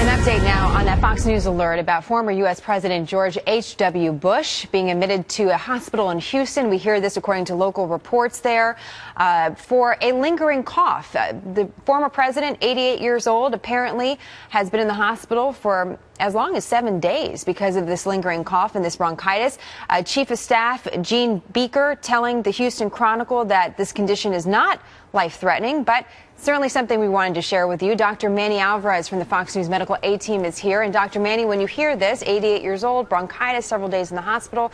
An update now on that Fox News alert about former U.S. President George H.W. Bush being admitted to a hospital in Houston. We hear this according to local reports there for a lingering cough. The former president, 88 years old, apparently has been in the hospital for as long as 7 days because of this lingering cough and this bronchitis. Chief of Staff Gene Beaker telling the Houston Chronicle that this condition is not life-threatening, but certainly something we wanted to share with you. Dr. Manny Alvarez from the Fox News Medical A-Team is here. And Dr. Manny, when you hear this, 88 years old, bronchitis, several days in the hospital,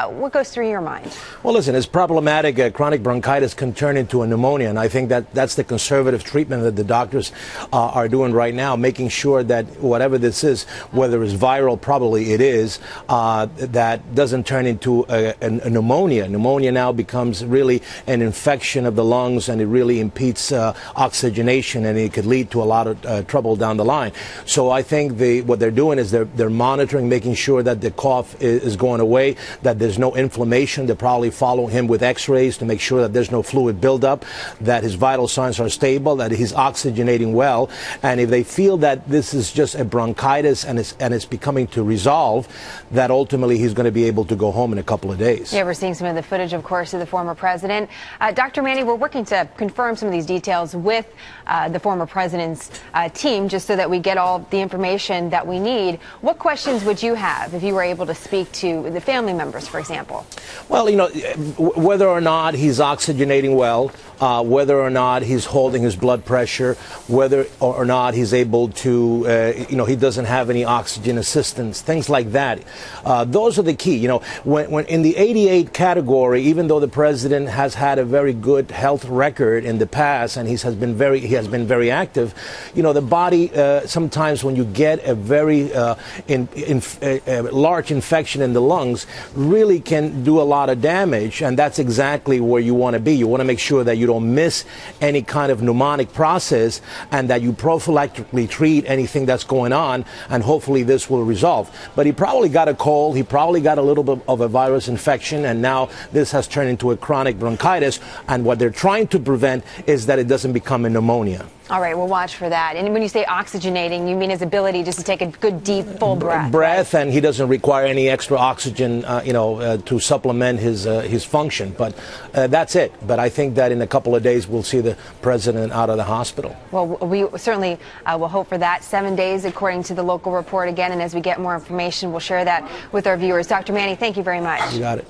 what goes through your mind? Well, listen, it's problematic. Chronic bronchitis can turn into a pneumonia, and I think that's the conservative treatment that the doctors are doing right now, making sure that whatever this is, whether it's viral, probably it is, that doesn't turn into a pneumonia. Pneumonia now becomes really an infection of the lungs, and it really impedes oxygenation, and it could lead to a lot of trouble down the line. So I think what they're doing is they're monitoring, making sure that the cough is going away, that there's no inflammation. They're probably following him with x-rays to make sure that there's no fluid buildup, that his vital signs are stable, that he's oxygenating well. And if they feel that this is just a bronchitis and it's becoming to resolve, that ultimately he's going to be able to go home in a couple of days. Yeah, we're seeing some of the footage, of course, of the former president. Dr. Manny, we're working to confirm some of these details with the former president's team, just so that we get all the information that we need. What questions would you have if you were able to speak to the family members, for example? Well, you know, whether or not he's oxygenating well, whether or not he's holding his blood pressure, whether or not he's able to, he doesn't have any oxygen assistance, things like that. Those are the key. You know, when in the 88 category, even though the president has had a very good health record in the past and he has been very active, you know, the body sometimes when you get a very large infection in the lungs really can do a lot of damage, and that's exactly where you want to be. You want to make sure that you don't miss any kind of pneumonic process and that you prophylactically treat anything that's going on, and hopefully this will resolve. But he probably got a cold, he probably got a little bit of a virus infection, and now this has turned into a chronic bronchitis, and what they're trying to prevent is that it doesn't become a pneumonia. All right, we'll watch for that. And when you say oxygenating, you mean his ability just to take a good, deep, full breath? Breath, right? And he doesn't require any extra oxygen, to supplement his function. But that's it. But I think that in a couple of days we'll see the president out of the hospital. Well, we certainly will hope for that. 7 days, according to the local report again. And as we get more information, we'll share that with our viewers. Dr. Manny, thank you very much. You got it.